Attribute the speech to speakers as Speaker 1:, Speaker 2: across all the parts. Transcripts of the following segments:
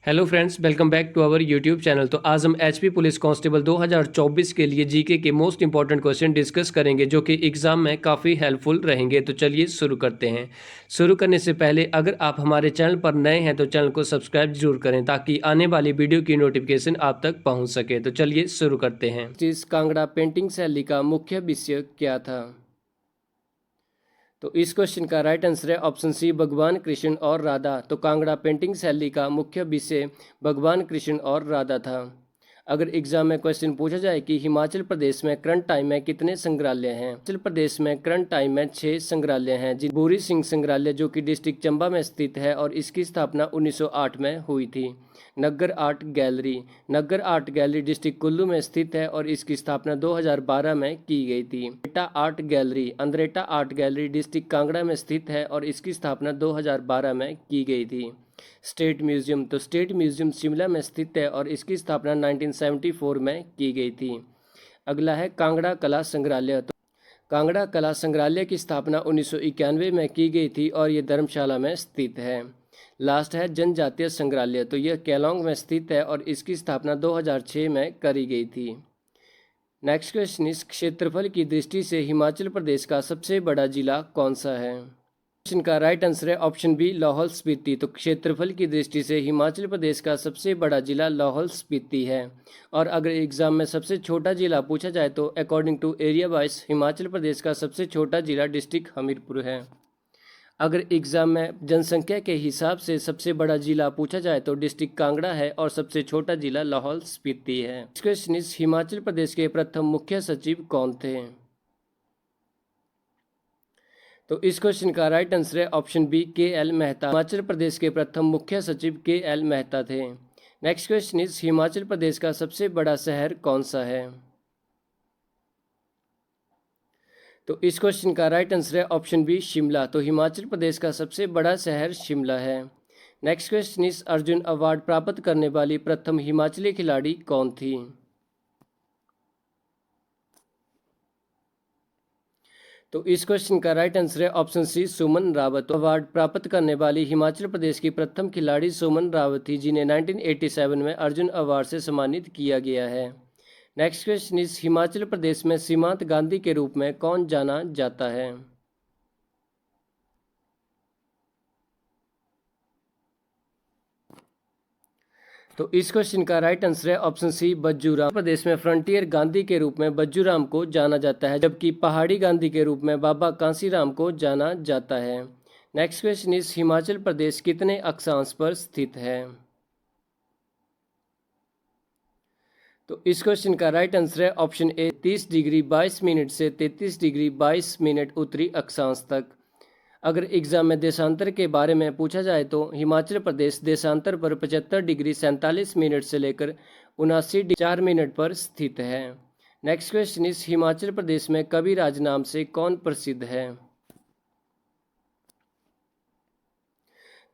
Speaker 1: Hello friends, welcome back to our YouTube channel. तो आज हम एचपी पुलिस कांस्टेबल 2024 के लिए जीके के मोस्ट इंपॉर्टेंट क्वेश्चन डिस्कस करेंगे जो कि एग्जाम में काफ़ी हेल्पफुल रहेंगे। तो चलिए शुरू करते हैं। शुरू करने से पहले अगर आप हमारे चैनल पर नए हैं तो चैनल को सब्सक्राइब जरूर करें ताकि आने वाली वीडियो की नोटिफिकेशन आप तक पहुँच सके। तो चलिए शुरू करते हैं। इस कांगड़ा पेंटिंग शैली का मुख्य विषय क्या था? तो इस क्वेश्चन का राइट आंसर है ऑप्शन सी, भगवान कृष्ण और राधा। तो कांगड़ा पेंटिंग शैली का मुख्य विषय भगवान कृष्ण और राधा था। अगर एग्जाम में क्वेश्चन पूछा जाए कि हिमाचल प्रदेश में करंट टाइम में कितने संग्रहालय हैं? हिमाचल प्रदेश में करंट टाइम में 6 संग्रहालय हैं। भूरी सिंह संग्रहालय जो कि डिस्ट्रिक्ट चंबा में स्थित है और इसकी स्थापना 1908 में हुई थी। Naggar art gallery district Kullu में स्थित है और इसकी स्थापना 2012 में की गई थी। Andretta art gallery district Kangra में स्थित है और इसकी स्थापना 2012 में की गई थी। स्टेट म्यूजियम शिमला में स्थित है और इसकी स्थापना 1974 में की गई थी। अगला है कांगड़ा कला संग्रहालय। तो कांगड़ा कला संग्रहालय की स्थापना 1991 में की गई थी और ये धर्मशाला में स्थित है। लास्ट है जनजातीय संग्रहालय। तो यह केलोंग में स्थित है और इसकी स्थापना 2006 में करी गई थी। नेक्स्ट क्वेश्चन इस क्षेत्रफल की दृष्टि से हिमाचल प्रदेश का सबसे बड़ा जिला कौन सा है? क्वेश्चन का राइट आंसर है ऑप्शन बी, लाहौल स्पीति। तो क्षेत्रफल की दृष्टि से हिमाचल प्रदेश का सबसे बड़ा जिला लाहौल स्पीति है। और अगर एग्जाम में सबसे छोटा जिला पूछा जाए तो according to area wise Himachal Pradesh का सबसे छोटा जिला डिस्ट्रिक्ट हमीरपुर है। अगर एग्जाम में जनसंख्या के हिसाब से सबसे बड़ा जिला पूछा जाए तो डिस्ट्रिक्ट कांगड़ा है और सबसे छोटा जिला लाहौल स्पीति है। क्वेश्चन इस हिमाचल प्रदेश के प्रथम मुख्य सचिव कौन थे? तो इस क्वेश्चन का राइट आंसर है option B, K L. Mehta. Himachal Pradesh के प्रथम मुख्य सचिव के.एल. मेहता थे। नेक्स्ट क्वेश्चन इस हिमाचल प्रदेश का सबसे बड़ा शहर कौन सा है? तो इस क्वेश्चन का राइट आंसर है ऑप्शन बी, शिमला। तो हिमाचल प्रदेश का सबसे बड़ा शहर शिमला है। नेक्स्ट क्वेश्चन इस अर्जुन अवार्ड प्राप्त करने वाली प्रथम हिमाचली खिलाड़ी कौन थी? तो इस क्वेश्चन का राइट आंसर है ऑप्शन सी, सुमन रावत। अवार्ड प्राप्त करने वाली हिमाचल प्रदेश की प्रथम खिलाड़ी सुमन रावत थी जिन्हें 1987 में अर्जुन अवार्ड से सम्मानित किया गया है। नेक्स्ट क्वेश्चन इस हिमाचल प्रदेश में सीमांत गांधी के रूप में कौन जाना जाता है? तो इस क्वेश्चन का राइट आंसर है ऑप्शन सी, बज्जूराम। प्रदेश में फ्रंटियर गांधी के रूप में बज्जूराम को जाना जाता है जबकि पहाड़ी गांधी के रूप में बाबा कांसीराम को जाना जाता है। नेक्स्ट क्वेश्चन इस हिमाचल प्रदेश कितने अक्षांश पर स्थित है? तो इस क्वेश्चन का राइट आंसर है ऑप्शन ए, 30 डिग्री 22 मिनट से 33 डिग्री 22 मिनट उत्तरी अक्षांश तक। अगर एग्जाम में देशांतर के बारे में पूछा जाए तो हिमाचल प्रदेश देशांतर पर 75 डिग्री 47 मिनट से लेकर 79 डिग्री 4 मिनट पर स्थित है। नेक्स्ट क्वेश्चन इस हिमाचल प्रदेश में कविराज नाम से कौन प्रसिद्ध है?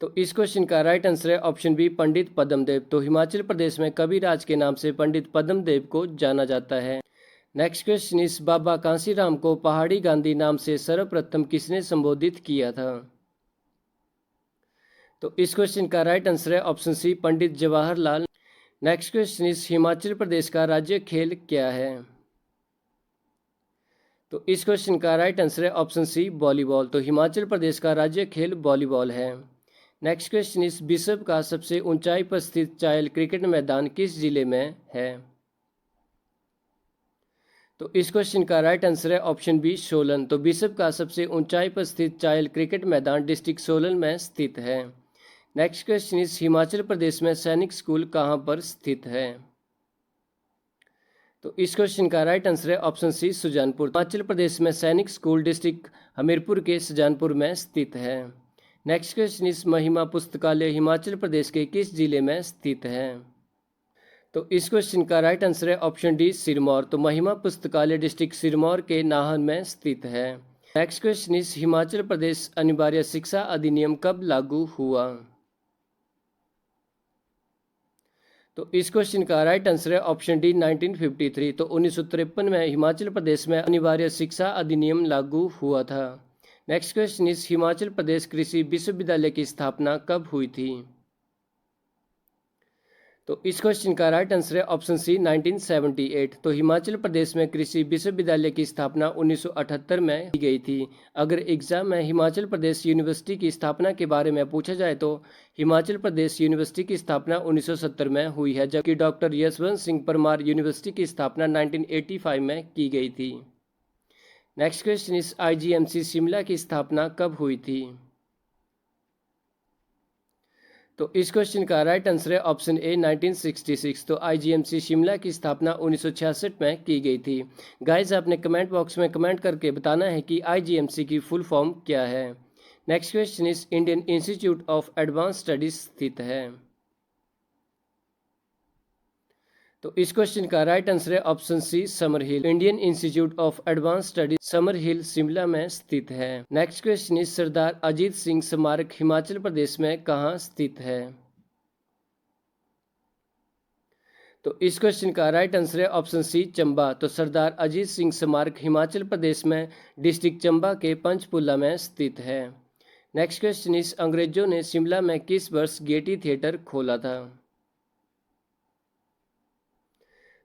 Speaker 1: तो इस क्वेश्चन का राइट आंसर है ऑप्शन बी, पंडित पद्मदेव। तो हिमाचल प्रदेश में कविराज के नाम से पंडित पद्मदेव को जाना जाता है। नेक्स्ट क्वेश्चन इस बाबा कांसीराम को पहाड़ी गांधी नाम से सर्वप्रथम किसने संबोधित किया था? तो इस क्वेश्चन का राइट आंसर है ऑप्शन सी, पंडित जवाहरलाल। नेक्स्ट क्वेश्चन इस हिमाचल प्रदेश का राज्य खेल क्या है? तो इस क्वेश्चन का राइट आंसर है ऑप्शन सी, वॉलीबॉल। तो हिमाचल प्रदेश का राज्य खेल वॉलीबॉल है। नेक्स्ट क्वेश्चन इस विश्व का सबसे ऊंचाई पर स्थित चायल क्रिकेट मैदान किस जिले में है? तो इस क्वेश्चन का राइट आंसर है ऑप्शन बी, सोलन। तो विश्व का सबसे ऊंचाई पर स्थित चायल क्रिकेट मैदान डिस्ट्रिक्ट सोलन में स्थित है। नेक्स्ट क्वेश्चन इस हिमाचल प्रदेश में सैनिक स्कूल कहाँ पर स्थित है? तो इस क्वेश्चन का राइट आंसर है ऑप्शन सी, सुजानपुर। हिमाचल प्रदेश में सैनिक स्कूल डिस्ट्रिक्ट हमीरपुर के सुजानपुर में स्थित है। नेक्स्ट क्वेश्चन इस महिमा पुस्तकालय हिमाचल प्रदेश के किस जिले में स्थित है? तो इस क्वेश्चन का राइट आंसर है ऑप्शन डी, सिरमौर। तो महिमा पुस्तकालय डिस्ट्रिक्ट सिरमौर के नाहन में स्थित है। नेक्स्ट क्वेश्चन इस हिमाचल प्रदेश अनिवार्य शिक्षा अधिनियम कब लागू हुआ? तो इस क्वेश्चन का राइट आंसर है ऑप्शन डी, 1953। तो 1953 में हिमाचल प्रदेश में अनिवार्य शिक्षा अधिनियम लागू हुआ था। नेक्स्ट क्वेश्चन इस हिमाचल प्रदेश कृषि विश्वविद्यालय की स्थापना कब हुई थी? तो इस क्वेश्चन का राइट आंसर है ऑप्शन सी 1978। तो हिमाचल प्रदेश में कृषि विश्वविद्यालय की स्थापना 1978 में की गई थी। अगर एग्जाम में हिमाचल प्रदेश यूनिवर्सिटी की स्थापना के बारे में पूछा जाए तो हिमाचल प्रदेश यूनिवर्सिटी की स्थापना 1970 में हुई है, जबकि डॉक्टर यशवंत सिंह परमार यूनिवर्सिटी की स्थापना 1985 में की गई थी। नेक्स्ट क्वेश्चन इस आईजीएमसी शिमला की स्थापना कब हुई थी? तो इस क्वेश्चन का राइट आंसर है ऑप्शन ए 1966। तो आईजीएमसी शिमला की स्थापना 1966 में की गई थी। गाइस आपने कमेंट बॉक्स में कमेंट करके बताना है कि आईजीएमसी की फुल फॉर्म क्या है। नेक्स्ट क्वेश्चन इस Indian Institute of advance studies स्थित है? तो इस क्वेश्चन का राइट आंसर है option C summer hill. Indian Institute of advance studies summer hill Shimla में स्थित है। नेक्स्ट क्वेश्चन इस सरदार अजीत सिंह स्मारक हिमाचल प्रदेश में कहाँ स्थित है? तो इस क्वेश्चन का राइट आंसर है ऑप्शन सी चंबा। तो सरदार अजीत सिंह स्मारक हिमाचल प्रदेश में डिस्ट्रिक्ट चंबा के पंचपुला में स्थित है। नेक्स्ट क्वेश्चन इस अंग्रेजों ने शिमला में किस वर्ष गेटी थिएटर खोला था?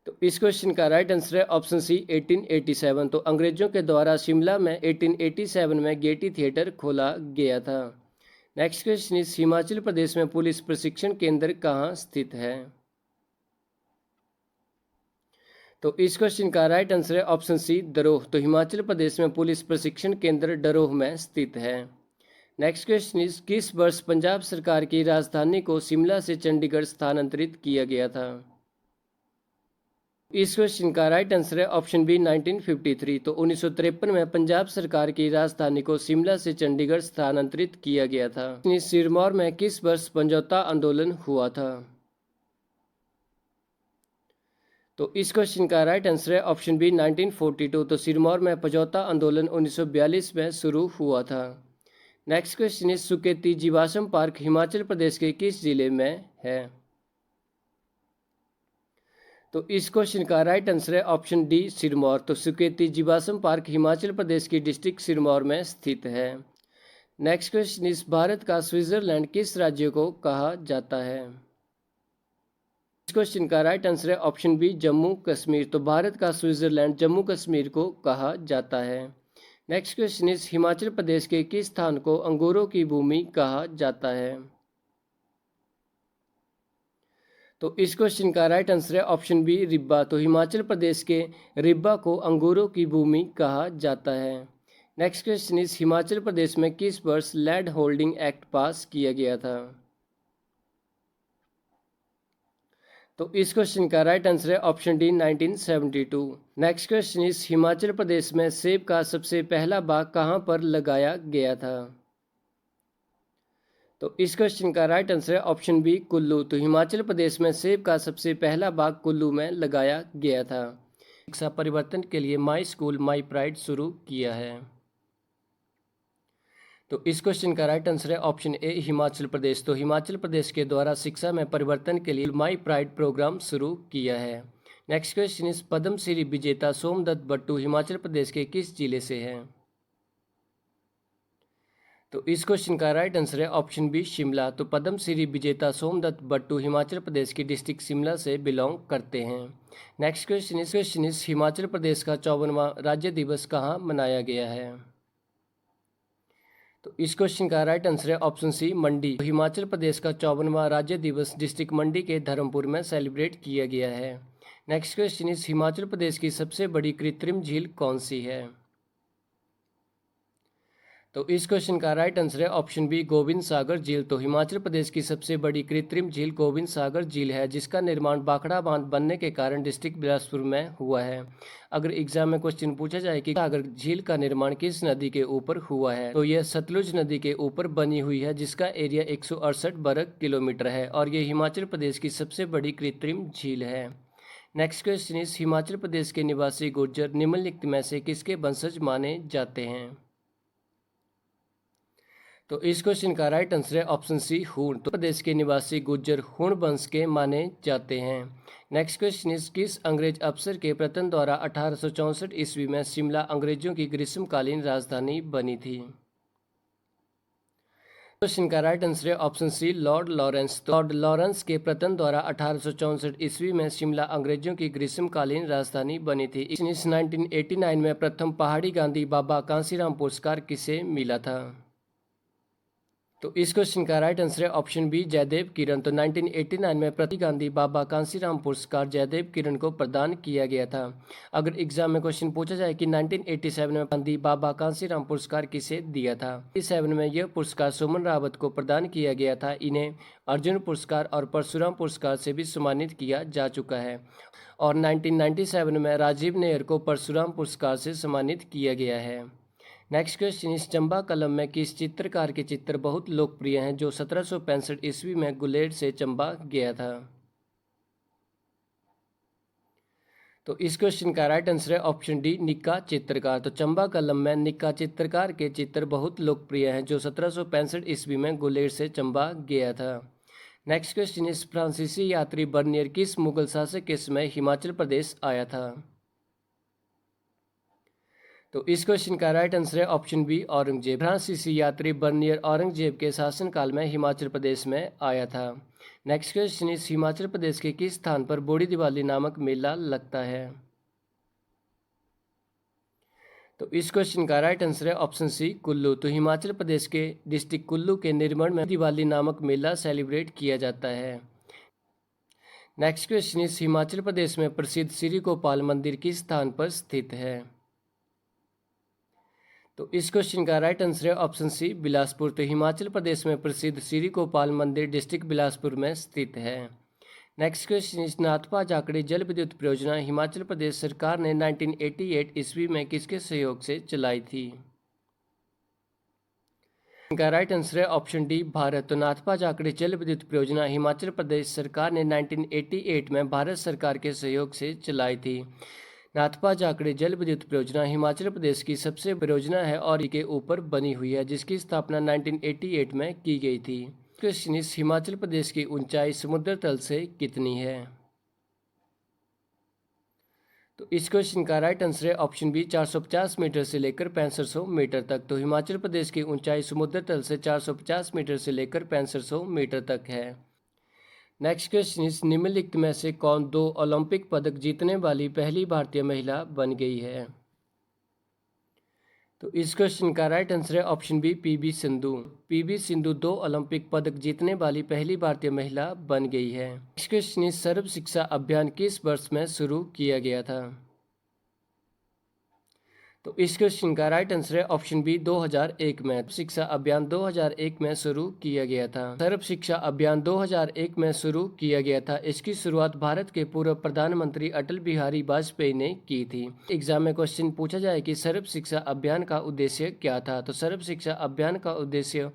Speaker 1: तो इस क्वेश्चन का राइट आंसर है ऑप्शन सी 1887। तो अंग्रेजों के द्वारा शिमला में 1887 में गेटी थिएटर खोला गया था। नेक्स्ट क्वेश्चन इस हिमाचल प्रदेश में पुलिस प्रशिक्षण केंद्र कहाँ स्थित है? तो इस क्वेश्चन का राइट आंसर है ऑप्शन सी डरोह। तो हिमाचल प्रदेश में पुलिस प्रशिक्षण केंद्र डरोह में स्थित है। नेक्स्ट क्वेश्चन इस किस वर्ष पंजाब सरकार की राजधानी को शिमला से चंडीगढ़ स्थानांतरित किया गया था? इस क्वेश्चन का राइट आंसर है ऑप्शन बी 1953। तो 1953 में पंजाब सरकार की राजधानी को शिमला से चंडीगढ़ स्थानांतरित किया गया था। सिरमौर में किस वर्ष समझौता आंदोलन हुआ था? तो इस क्वेश्चन का राइट आंसर है ऑप्शन बी 1942। तो सिरमौर में समझौता आंदोलन 1942 में शुरू हुआ था। नेक्स्ट क्वेश्चन इस सुकेती जीवाश्म पार्क हिमाचल प्रदेश के किस जिले में है? तो इस क्वेश्चन का राइट आंसर है ऑप्शन डी सिरमौर। तो सुकेती जीवाश्म पार्क हिमाचल प्रदेश की डिस्ट्रिक्ट सिरमौर में स्थित है। नेक्स्ट क्वेश्चन इस भारत का स्विट्जरलैंड किस राज्य को कहा जाता है? इस क्वेश्चन का राइट आंसर है ऑप्शन बी जम्मू कश्मीर। तो भारत का स्विट्जरलैंड जम्मू कश्मीर को कहा जाता है। नेक्स्ट क्वेश्चन इस हिमाचल प्रदेश के किस स्थान को अंगूरों की भूमि कहा जाता है? तो इस क्वेश्चन का राइट आंसर है ऑप्शन बी रिब्बा। तो हिमाचल प्रदेश के रिब्बा को अंगूरों की भूमि कहा जाता है। नेक्स्ट क्वेश्चन इस हिमाचल प्रदेश में किस वर्ष लैंड होल्डिंग एक्ट पास किया गया था? तो इस क्वेश्चन का राइट आंसर है ऑप्शन डी 1972। नेक्स्ट क्वेश्चन इस हिमाचल प्रदेश में सेब का सबसे पहला बाग कहाँ पर लगाया गया था? तो इस क्वेश्चन का राइट आंसर है ऑप्शन बी कुल्लू। तो हिमाचल प्रदेश में सेब का सबसे पहला बाग कुल्लू में लगाया गया था। शिक्षा परिवर्तन के लिए माई स्कूल माई प्राइड शुरू किया है। तो इस क्वेश्चन का राइट आंसर है ऑप्शन ए हिमाचल प्रदेश। तो हिमाचल प्रदेश के द्वारा शिक्षा में परिवर्तन के लिए माई प्राइड प्रोग्राम शुरू किया है। नेक्स्ट क्वेश्चन इस पद्मश्री विजेता सोमदत्त बट्टू हिमाचल प्रदेश के किस जिले से हैं? तो इस क्वेश्चन का राइट आंसर है ऑप्शन बी शिमला। तो पद्मश्री विजेता सोमदत्त बट्टू हिमाचल प्रदेश की डिस्ट्रिक्ट शिमला से बिलोंग करते हैं। नेक्स्ट क्वेश्चन इस हिमाचल प्रदेश का 54वां राज्य दिवस कहाँ मनाया गया है? तो इस क्वेश्चन का राइट आंसर है ऑप्शन सी मंडी। तो हिमाचल प्रदेश का 54वां राज्य दिवस डिस्ट्रिक्ट मंडी के धर्मपुर में सेलिब्रेट किया गया है। नेक्स्ट क्वेश्चन इस हिमाचल प्रदेश की सबसे बड़ी कृत्रिम झील कौन सी है? तो इस क्वेश्चन का राइट आंसर है ऑप्शन बी गोविंद सागर झील। तो हिमाचल प्रदेश की सबसे बड़ी कृत्रिम झील गोविंद सागर झील है, जिसका निर्माण बाखड़ा बांध बनने के कारण डिस्ट्रिक्ट बिलासपुर में हुआ है। अगर एग्जाम में क्वेश्चन पूछा जाए कि सागर झील का निर्माण किस नदी के ऊपर हुआ है, तो यह सतलुज नदी के ऊपर बनी हुई है, जिसका एरिया 168 वर्ग किलोमीटर है और ये हिमाचल प्रदेश की सबसे बड़ी कृत्रिम झील है। नेक्स्ट क्वेश्चन इस हिमाचल प्रदेश के निवासी गुर्जर निम्नलिखित में से किसके वंशज माने जाते हैं? तो इस क्वेश्चन का राइट आंसर है ऑप्शन सी हूण। तो प्रदेश के निवासी गुर्जर हूण वंश के माने जाते हैं। नेक्स्ट क्वेश्चन इस किस अंग्रेज अफसर के प्रयत्न द्वारा 1864 ईस्वी में शिमला अंग्रेजों की ग्रीष्मकालीन राजधानी बनी थी? क्वेश्चन का राइट आंसर है ऑप्शन सी लॉर्ड लॉरेंस। तो लॉर्ड लॉरेंस के प्रथम द्वारा 1864 ईस्वी में शिमला अंग्रेजों की ग्रीष्मकालीन राजधानी बनी थी। 1989 में प्रथम पहाड़ी गांधी बाबा कांसीराम पुरस्कार किसे मिला था? तो इस क्वेश्चन का राइट आंसर है ऑप्शन बी जयदेव किरण। तो 1989 में प्रति गांधी बाबा कांसीराम पुरस्कार जयदेव किरण को प्रदान किया गया था। अगर एग्जाम में क्वेश्चन पूछा जाए कि 1987 में गांधी बाबा कांसीराम पुरस्कार किसे दिया था? 1987 में यह पुरस्कार सुमन रावत को प्रदान किया गया था। इन्हें अर्जुन पुरस्कार और परशुराम पुरस्कार से भी सम्मानित किया जा चुका है और 1997 में राजीव नायर को परशुराम पुरस्कार से सम्मानित किया गया है। नेक्स्ट क्वेश्चन, इस चंबा कलम में किस चित्रकार के चित्र बहुत लोकप्रिय हैं जो 1765 ईस्वी में गुलेड से चंबा गया था? तो इस क्वेश्चन का राइट आंसर है ऑप्शन डी निक्का चित्रकार। तो चंबा कलम में निक्का चित्रकार के चित्र बहुत लोकप्रिय हैं जो 1765 ईस्वी में गुलेड से चंबा गया था। नेक्स्ट क्वेश्चन, इस फ्रांसीसी यात्री बर्नियर किस मुगल शासक के समय हिमाचल प्रदेश आया था? तो इस क्वेश्चन का राइट आंसर है ऑप्शन बी औरंगजेब। फ्रांसीसी यात्री बर्नियर औरंगजेब के शासनकाल में हिमाचल प्रदेश में आया था। नेक्स्ट क्वेश्चन, इस हिमाचल प्रदेश के किस स्थान पर बूढ़ी दिवाली नामक मेला लगता है? तो इस क्वेश्चन का राइट आंसर है ऑप्शन सी कुल्लू। तो हिमाचल प्रदेश के डिस्ट्रिक्ट कुल्लू के निर्मल में दिवाली नामक मेला सेलिब्रेट किया जाता है। नेक्स्ट क्वेश्चन, इस हिमाचल प्रदेश में प्रसिद्ध श्री गोपाल मंदिर किस स्थान पर स्थित है? तो इस क्वेश्चन का राइट आंसर है ऑप्शन सी बिलासपुर। तो हिमाचल प्रदेश में प्रसिद्ध श्री गोपाल मंदिर डिस्ट्रिक्ट बिलासपुर में स्थित है। नेक्स्ट क्वेश्चन, इस नाथपा जाखड़ी जल विद्युत परियोजना हिमाचल प्रदेश सरकार ने 1988 ईस्वी में किसके सहयोग से चलाई थी? इनका राइट आंसर है ऑप्शन डी भारत। तो नाथपा जाखड़ी जल विद्युत परियोजना हिमाचल प्रदेश सरकार ने 1988 में भारत सरकार के सहयोग से चलाई थी। नाथपा जाखड़ी जल विद्युत परियोजना हिमाचल प्रदेश की सबसे परियोजना है और के ऊपर बनी हुई है जिसकी स्थापना 1988 में की गई थी। क्वेश्चन, इस हिमाचल प्रदेश की ऊंचाई समुद्र तल से कितनी है? तो इस क्वेश्चन का राइट आंसर है ऑप्शन बी 450 मीटर से लेकर 6500 मीटर तक। तो हिमाचल प्रदेश की ऊंचाई समुद्र तल से 450 मीटर से लेकर 6500 मीटर तक है। नेक्स्ट क्वेश्चन, इस निम्नलिखित में से कौन 2 ओलंपिक पदक जीतने वाली पहली भारतीय महिला बन गई है? तो इस क्वेश्चन का राइट आंसर है option B PV Sindhu. PV Sindhu 2 Olympic पदक जीतने वाली पहली भारतीय महिला बन गई है। नेक्स्ट क्वेश्चन, इस सर्व शिक्षा अभियान किस वर्ष में शुरू किया गया था? तो इस क्वेश्चन का राइट आंसर है ऑप्शन बी 2001 में। शिक्षा अभियान 2001 में शुरू किया गया था। सर्व शिक्षा अभियान 2001 में शुरू किया गया था। इसकी शुरुआत भारत के पूर्व प्रधानमंत्री अटल बिहारी वाजपेयी ने की थी। एग्जाम में क्वेश्चन पूछा जाए कि सर्व शिक्षा अभियान का उद्देश्य क्या था? तो सर्व शिक्षा अभियान का उद्देश्य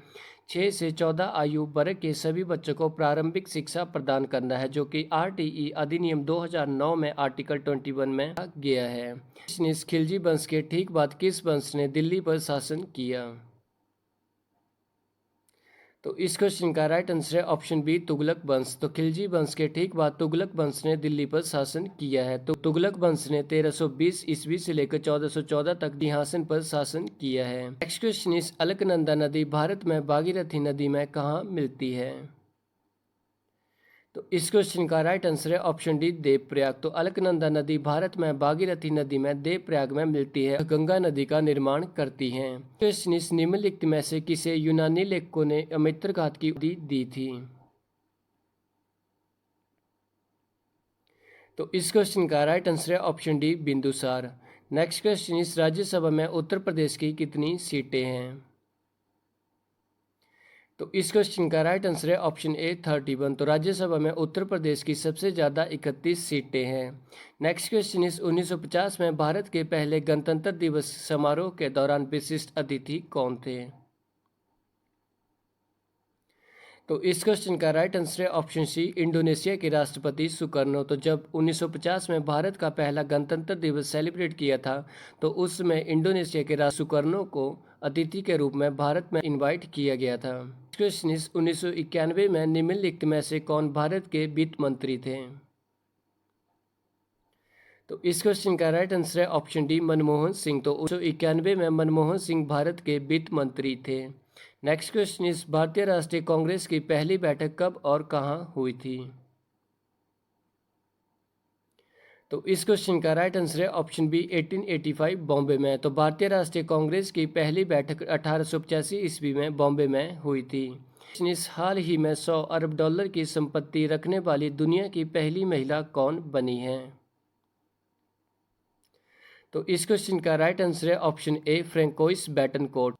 Speaker 1: 6 से 14 आयु वर्ग के सभी बच्चों को प्रारंभिक शिक्षा प्रदान करना है जो कि आरटीई अधिनियम 2009 में आर्टिकल 21 में कहा गया है। इस खिलजी वंश के ठीक बाद किस वंश ने दिल्ली पर शासन किया? तो इस क्वेश्चन का राइट आंसर है ऑप्शन बी तुगलक वंश। तो खिलजी वंश के ठीक बाद तुगलक वंश ने दिल्ली पर शासन किया है। तो तुगलक वंश ने 1320 ईस्वी से लेकर 1414 तक सिंहासन पर शासन किया है। नेक्स्ट क्वेश्चन, इस अलकनंदा नदी भारत में भागीरथी नदी में कहाँ मिलती है? तो इस क्वेश्चन का राइट आंसर है ऑप्शन डी देवप्रयाग। तो अलकनंदा नदी भारत में भागीरथी नदी में देवप्रयाग में मिलती है, गंगा नदी का निर्माण करती है। क्वेश्चन, इस निम्नलिखित में से किसे यूनानी लेखकों ने अमित्रघात की उपाधि दी थी? तो इस क्वेश्चन का राइट आंसर है option D Bindusara. Next question, इस राज्यसभा में उत्तर प्रदेश की कितनी सीटें हैं? तो इस क्वेश्चन का राइट आंसर है ऑप्शन ए 31। तो राज्यसभा में उत्तर प्रदेश की सबसे ज़्यादा 31 सीटें हैं। नेक्स्ट क्वेश्चन, इस 1950 में भारत के पहले गणतंत्र दिवस समारोह के दौरान विशिष्ट अतिथि कौन थे? तो इस क्वेश्चन का राइट आंसर है ऑप्शन सी इंडोनेशिया के राष्ट्रपति सुकर्नो। तो जब 1950 में भारत का पहला गणतंत्र दिवस सेलिब्रेट किया था तो उस समय इंडोनेशिया के राष्ट्रपति सुकर्नो को अतिथि के रूप में भारत में इनवाइट किया गया था। क्वेश्चन, इस 1991 में निम्नलिखित में से कौन भारत के वित्त मंत्री थे? तो इस क्वेश्चन का राइट आंसर है ऑप्शन डी मनमोहन सिंह। तो 1991 में मनमोहन सिंह भारत के वित्त मंत्री थे। नेक्स्ट क्वेश्चन इस भारतीय राष्ट्रीय कांग्रेस की पहली बैठक कब और कहाँ हुई थी? तो इस क्वेश्चन का राइट आंसर है ऑप्शन बी 1885 बॉम्बे में। तो भारतीय राष्ट्रीय कांग्रेस की पहली बैठक 1885 ईस्वी में बॉम्बे में हुई थी। इस हाल ही में 100 अरब डॉलर की संपत्ति रखने वाली दुनिया की पहली महिला कौन बनी है? तो इस क्वेश्चन का राइट आंसर है option A François Betancourt.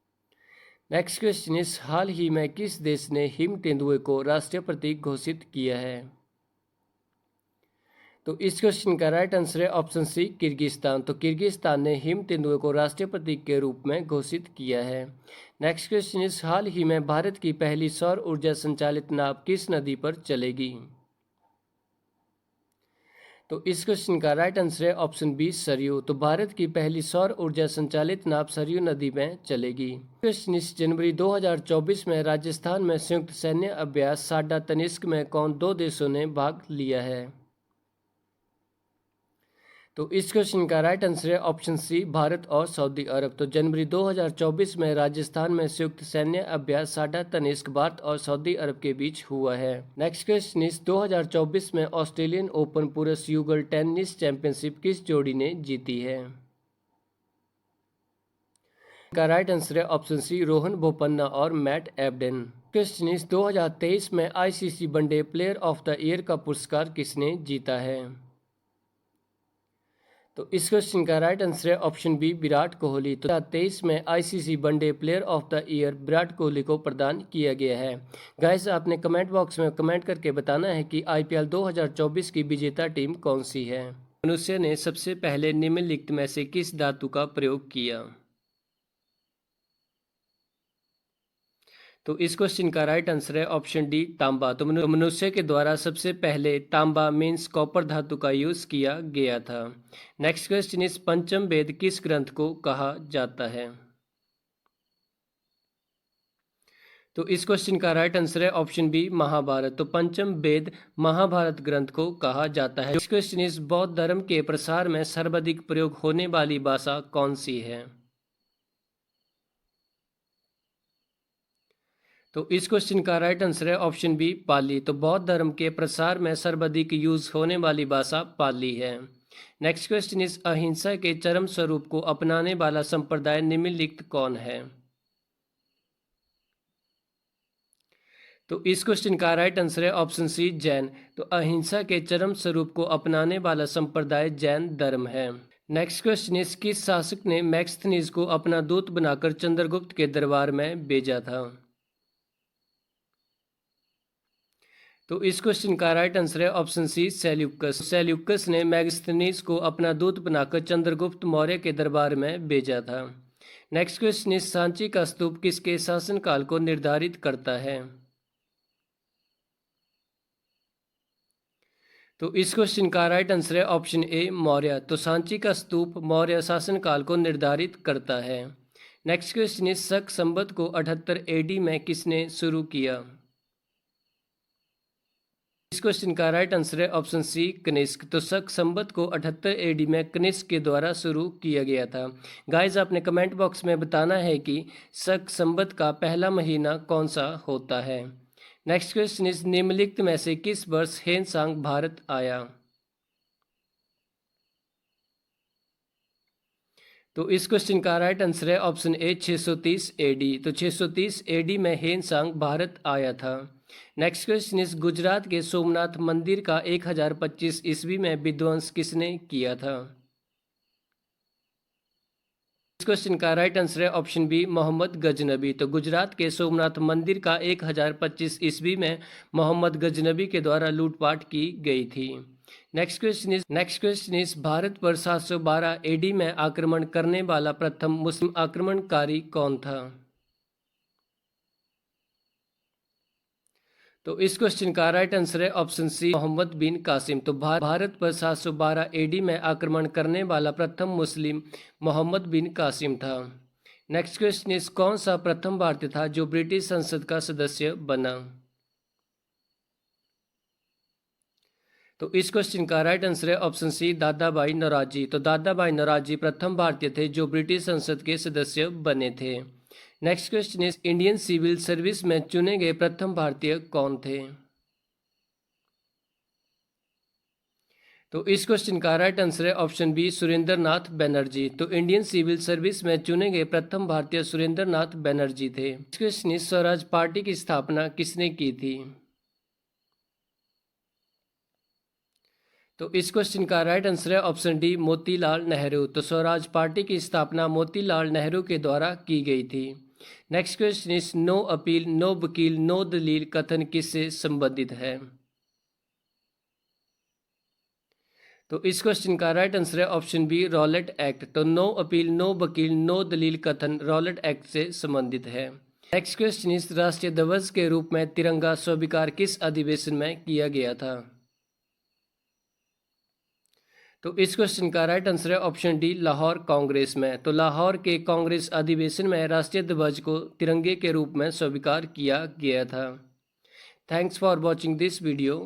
Speaker 1: Next question इस हाल ही में किस देश ने हिम तेंदुए को राष्ट्रीय प्रतीक घोषित किया है? तो इस क्वेश्चन का राइट आंसर है ऑप्शन सी किर्गिस्तान। तो किर्गिस्तान ने हिम तेंदुए को राष्ट्रीय प्रतीक के रूप में घोषित किया है। नेक्स्ट क्वेश्चन इस हाल ही में भारत की पहली सौर ऊर्जा संचालित नाव किस नदी पर चलेगी? तो इस क्वेश्चन का राइट आंसर है ऑप्शन बी सरयू। तो भारत की पहली सौर ऊर्जा संचालित नाव सरयू नदी में चलेगी। क्वेश्चन इस जनवरी 2024 में राजस्थान में संयुक्त सैन्य अभ्यास साडा तनिष्क में कौन दो देशों ने भाग लिया है? तो इस क्वेश्चन का राइट आंसर है ऑप्शन सी भारत और सऊदी अरब। तो जनवरी 2024 में राजस्थान में संयुक्त सैन्य अभ्यास साडा तनिष्क भारत और सऊदी अरब के बीच हुआ है। नेक्स्ट क्वेश्चन इस 2024 में ऑस्ट्रेलियन ओपन पुरुष युगल टेनिस चैंपियनशिप किस जोड़ी ने जीती है? का राइट आंसर है ऑप्शन सी रोहन बोपन्ना और मैट एबडेन। क्वेश्चन इस 2023 में ICC one day player of the year का पुरस्कार किसने जीता है? तो इस क्वेश्चन का राइट आंसर है ऑप्शन बी विराट कोहली। तो 2023 में ICC one day player of the year Virat Kohli को प्रदान किया गया है। गाइस आपने कमेंट बॉक्स में कमेंट करके बताना है कि आईपीएल 2024 की विजेता टीम कौन सी है। मनुष्य ने सबसे पहले निम्नलिखित में से किस धातु का प्रयोग किया? तो इस क्वेश्चन का राइट आंसर है ऑप्शन डी तांबा। तो मनुष्य के द्वारा सबसे पहले तांबा मीन्स कॉपर धातु का यूज किया गया था। नेक्स्ट क्वेश्चन इस पंचम वेद किस ग्रंथ को कहा जाता है? तो इस क्वेश्चन का राइट आंसर है ऑप्शन बी महाभारत। तो पंचम वेद महाभारत ग्रंथ को कहा जाता है। नेक्स्ट क्वेश्चन इस बौद्ध धर्म के प्रसार में सर्वाधिक प्रयोग होने वाली भाषा कौन सी है? तो इस क्वेश्चन का राइट आंसर है ऑप्शन बी पाली। तो बौद्ध धर्म के प्रसार में सर्वाधिक यूज होने वाली भाषा पाली है। नेक्स्ट क्वेश्चन इस अहिंसा के चरम स्वरूप को अपनाने वाला संप्रदाय निम्नलिखित कौन है? तो इस क्वेश्चन का राइट आंसर है ऑप्शन सी जैन। तो अहिंसा के चरम स्वरूप को अपनाने वाला संप्रदाय जैन धर्म है। नेक्स्ट क्वेश्चन इस किस शासक ने मैक्सथनीज को अपना दूत बनाकर चंद्रगुप्त के दरबार में भेजा था? तो इस क्वेश्चन का राइट आंसर है ऑप्शन सी सेल्यूकस। सेल्यूकस ने मैगस्थनीज को अपना दूत बनाकर चंद्रगुप्त मौर्य के दरबार में भेजा था। नेक्स्ट क्वेश्चन इस सांची का स्तूप किसके शासनकाल को निर्धारित करता है? तो इस क्वेश्चन का राइट आंसर है ऑप्शन ए मौर्य। तो सांची का स्तूप मौर्य शासनकाल को निर्धारित करता है। नेक्स्ट क्वेश्चन इस शक संवत को 78 एडी में किसने शुरू किया? इस क्वेश्चन का राइट आंसर है ऑप्शन सी कनिष्क। तो शक संवत को 78 एडी में कनिष्क के द्वारा शुरू किया गया था। गाइस आपने कमेंट बॉक्स में बताना है कि शक संवत का पहला महीना कौन सा होता है। नेक्स्ट क्वेश्चन इस निम्नलिखित में से किस वर्ष हेनसांग भारत आया? तो इस क्वेश्चन का राइट आंसर है ऑप्शन ए 630 एडी। तो 630 एडी में हेनसांग भारत आया था। नेक्स्ट क्वेश्चन इस गुजरात के सोमनाथ मंदिर का 1025 ईस्वी में विध्वंस किसने किया था? इस क्वेश्चन का राइट आंसर है ऑप्शन बी मोहम्मद गजनबी। तो गुजरात के सोमनाथ मंदिर का 1025 ईस्वी में मोहम्मद गजनबी के द्वारा लूटपाट की गई थी। नेक्स्ट क्वेश्चन इस भारत पर 712 एडी में आक्रमण करने वाला प्रथम मुस्लिम आक्रमणकारी कौन था? तो इस क्वेश्चन का राइट आंसर है ऑप्शन सी मोहम्मद बिन कासिम। तो भारत पर 712 एडी में आक्रमण करने वाला प्रथम मुस्लिम मोहम्मद बिन कासिम था। नेक्स्ट क्वेश्चन इस कौन सा प्रथम भारतीय था जो ब्रिटिश संसद का सदस्य बना? तो इस क्वेश्चन का राइट आंसर है ऑप्शन सी दादा भाई नौरोजी। तो दादा भाई नौरोजी प्रथम भारतीय थे जो ब्रिटिश संसद के सदस्य बने थे। Next question is Indian civil service में चुने गए प्रथम भारतीय कौन थे। तो इस क्वेश्चन का राइट आंसर है ऑप्शन बी सुरेंद्र नाथ बनर्जी। तो इंडियन सिविल सर्विस में चुने गए प्रथम भारतीय सुरेंद्र नाथ बनर्जी थे। इस क्वेश्चन इज स्वराज पार्टी की स्थापना किसने की थी। तो इस क्वेश्चन का राइट आंसर है ऑप्शन डी मोतीलाल नेहरू। तो स्वराज पार्टी की स्थापना मोतीलाल नेहरू के द्वारा की गई थी। Next question is no appeal no वकील नो दलील कथन किससे संबंधित है। तो इस क्वेश्चन का राइट आंसर है ऑप्शन बी रॉलेट एक्ट। तो नो अपील नो वकील नो दलील कथन रॉलेट एक्ट से संबंधित है। नेक्स्ट क्वेश्चन इस राष्ट्रीय ध्वज के रूप में तिरंगा स्वीकार किस अधिवेशन में किया गया था। तो इस क्वेश्चन का राइट आंसर है ऑप्शन डी लाहौर कांग्रेस में। तो लाहौर के कांग्रेस अधिवेशन में राष्ट्रीय ध्वज को तिरंगे के रूप में स्वीकार किया गया था। Thanks for watching this video.